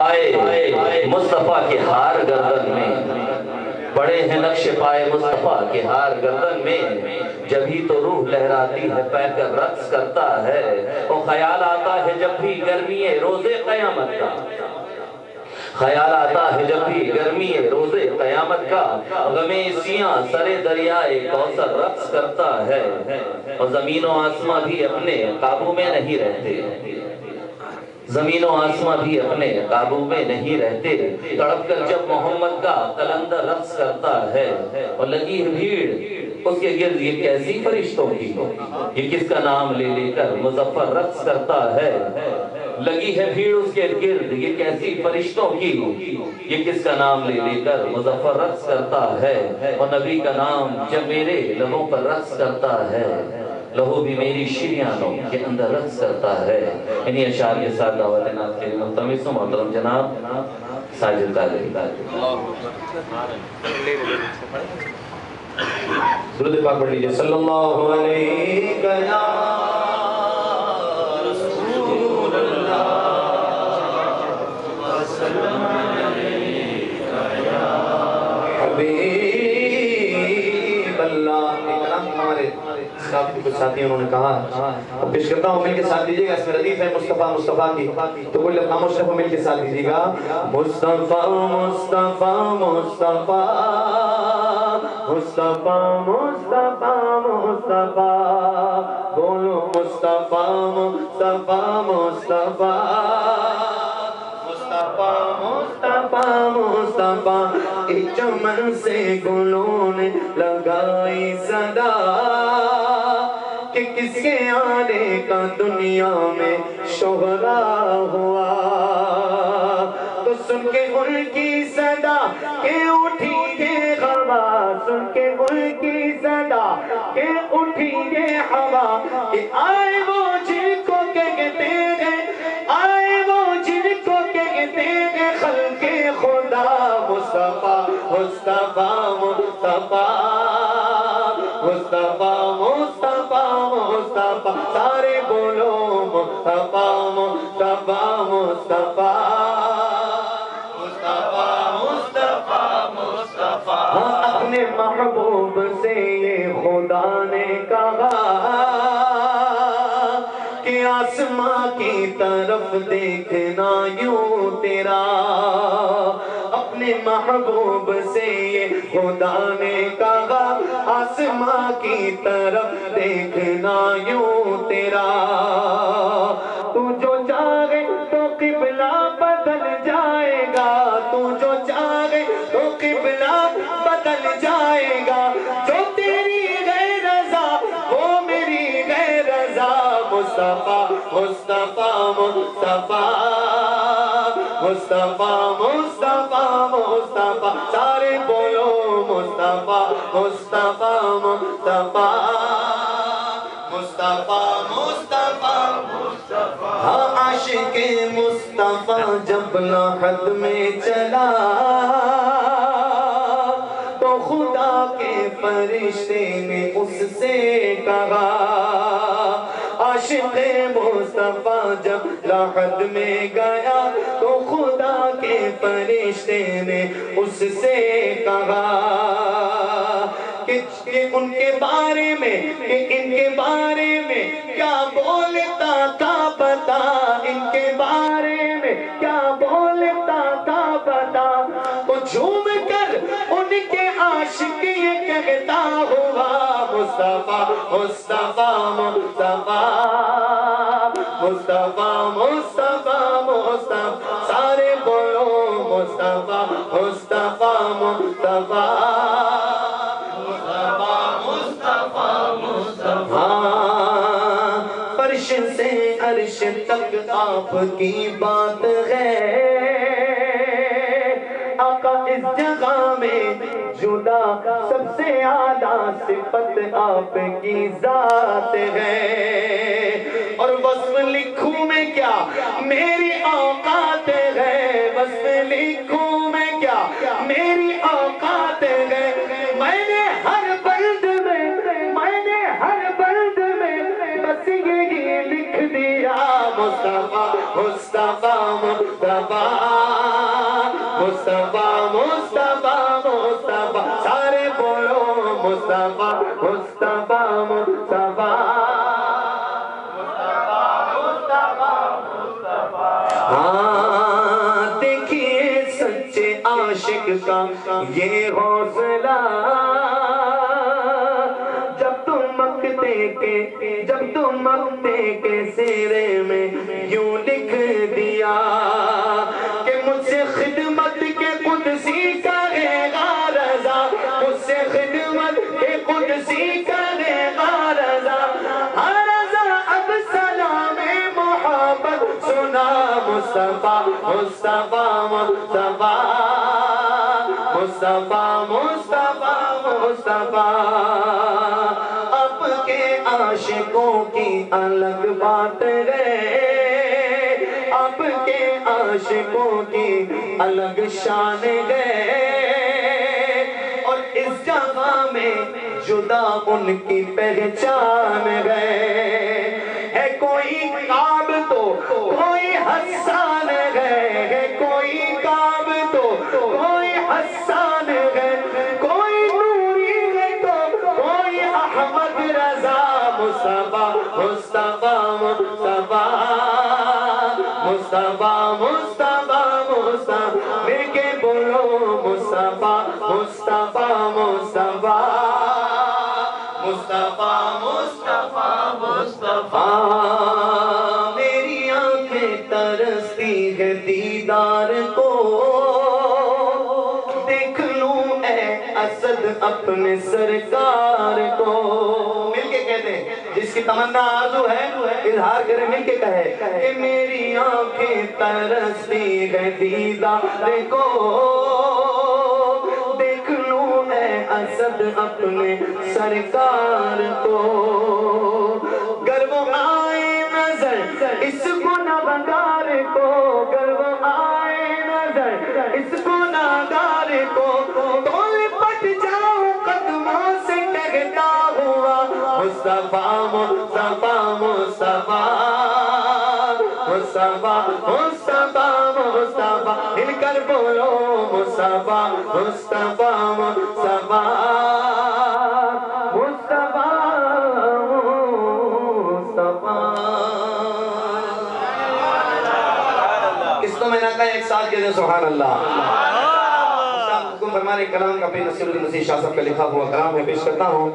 آئے مصطفیٰ کے ہار گردن میں، بڑے ہیں نقش پائے مصطفیٰ کے ہار گردن میں، جبھی تو روح لہراتی ہے پہ کر رقص کرتا ہے، وہ خیال آتا ہے جب بھی گرمی روز قیامت کا، خیال آتا ہے جب بھی گرمی روز قیامت کا، غم سیاں سر دریائے کوثر رقص کرتا ہے، اور زمین و آسماں بھی اپنے قابو میں نہیں رہتے، زمین و آسماں بھی اپنے قابو میں نہیں رہتے، تڑپ کر جب محمد کا قلندر رقص کرتا ہے، اور لگی ہے بھیڑ اس کے گرد یہ کیسی فرشتوں کی، یہ کس کا نام لے لے کر مظفر رقص کرتا ہے، لگی ہے بھیڑ اس کے گرد یہ کیسی فرشتوں کی، یہ کس کا نام لے لے کر مظفر رقص کرتا ہے، اور نبی کا نام جب میرے لبوں پر رقص کرتا ہے، لہو بھی میری شریانوں کے اندر رقص کرتا ہے۔ انہی اشعار کے ساتھ دعوت ناز کے ملتمس ہوں محترم جناب ساجد قادری۔ درود پاک پڑھ لیجئے، صلی اللہ علیہ یا رسول اللہ وسلم علیہ یا حبیب اللہ۔ ایک کلام ہمارے صاحب کے کچھ ساتھی انہوں نے کہا، اب پیش کرتا ہوں، مل کے ساتھ دیجئے گا، اس میں ردیف ہے مصطفیٰ مصطفیٰ کی، تو کوئی لفظ خاموش رکھو، مل کے ساتھ دیجئے گا، مصطفیٰ مصطفیٰ مصطفیٰ مصطفیٰ مصطفیٰ مصطفیٰ، بولو مصطفیٰ مصطفیٰ مصطفیٰ مصطفیٰ مصطفیٰ مصطفیٰ، ایک چمن سے گلوں نے لگائی صدا کہ کس کے آنے کا دنیا میں شہرا ہوا، تو سن کے ان کی صدا کہ اٹھی یہ ہوا، سن کے ان کی صدا کہ اٹھی یہ ہوا، کہ آئے وہ جن کو کہتے ہیں، آئے وہ جن کو کہتے ہیں خلق خدا، مصطفیٰ مصطفیٰ مصطفیٰ مصطفیٰ مصطفیٰ مصطفیٰ، سارے بولو مصطفیٰ مصطفیٰ مصطفیٰ مصطفیٰ مصطفیٰ مصطفیٰ، ہاں اپنے محبوب سے یہ خدا نے کہا کہ آسماں کی طرف دیکھنا یوں تیرا، اپنے محبوب سے یہ خدا نے کہا آسماں کی طرف دیکھنا یوں تیرا، تو جو چاہے تو قبلہ بدل جائے گا، تو جو چاہے تو قبلہ بدل جائے گا، جو تیری غیر رضا وہ میری غیر رضا، مصطفیٰ مصطفیٰ مصطفیٰ مصطفیٰ مصطفیٰ مصطفیٰ، سارے بولو مصطفیٰ مصطفیٰ مصطفیٰ مصطفیٰ مصطفیٰ مصطفیٰ، ہاں عاشق مصطفیٰ جب لحد میں چلا تو خدا کے فرشتے نے اس سے کہا، عاشق مصطفیٰ جب لحد میں گیا تو خدا کے فرشتے نے اس سے کہا کہ ان کے بارے میں، کہ ان کے بارے میں کیا بولتا تھا بتا، ان کے بارے میں کیا بولتا تھا بتا، تو جھوم کر ان کے عاشق یہ کہتا ہوا، مصطفیٰ مصطفیٰ مصطفیٰ مصطفیٰ مصطفیٰ مصطفیٰ، سارے بولو مصطفیٰ مصطفیٰ مصطفیٰ مصطفیٰ مصطفیٰ مصطفیٰ، فرش سے عرش تک آپ کی بات ہے، آقا اس جگہ میں جدا سب سے اعلیٰ صفت آپ کی ذات ہے، اور وصف لکھوں میں کیا میری اوقات ہے، وصف لکھوں میں کیا میری اوقات ہے، میں نے ہر بلد میں، میں نے ہر بلد میں بس یہی لکھ دیا، مصطفیٰ مصطفیٰ مصطفیٰ مصطفیٰ مصطفیٰ مصطفیٰ سارے بولو مصطفیٰ مصطفیٰ مصطفیٰ ہاں دیکھیے سچے عاشق کا یہ حوصلہ جب تم مکتے کے سیرے میں یوں لکھ دیا کہ مجھ سے خدمت کے قدسی کرے گا رضا مجھ سے خدمت کے قدسی کرے گا رضا ہر رضا اب سلام محبت سنا مصطفیٰ مصطفیٰ مصطفیٰ مصطفیٰ مصطفیٰ مصطفیٰ اب کے عاشقوں کی الگ بات ہے اب کے عاشقوں کی الگ شان ہے اور اس جگہ میں جدا ان کی پہچان ہے کوئی کعب تو کوئی حسان ہے کوئی کعب تو کوئی حسان ہے کوئی نوری ہے تو کوئی احمد رضا مصطفیٰ مصطفیٰ مصطفیٰ مصطفیٰ مصطفیٰ مصطفیٰ مل کے بولو مصطفیٰ مصطفیٰ مصطفیٰ مصطفیٰ مصطفیٰ مصطفیٰ میری آنکھیں ترستی ہے دیدار کو دیکھ لوں اے اسد اپنے سرکار کو مل کے کہتے ہیں جس کی تمنا آرزو ہے اظہار کرے مل کے کہے کہ میری آنکھیں ترستی ہے دیدار کو دیکھ لوں اے اسد اپنے سرکار کو گر وہ آئے نظر اس گناہگار کو گر وہ آئے نظر اس گناہگار کو تو لپٹ جاؤں قدموں سے کہتا ہوا مصطفیٰ مصطفیٰ مصطفیٰ مصطفیٰ مصطفیٰ مصطفیٰ مل کر بولو مصطفیٰ مصطفیٰ مصطفیٰ مصطفیٰ مصطفیٰ اس تو میں نہ کہا ایک ساتھ کہتے سبحان اللہ حکم فرمانے کلام کا پہ نصیر الدین مسیح شاہ صاحب کا لکھا ہوا کلام ہے پیش کرتا ہوں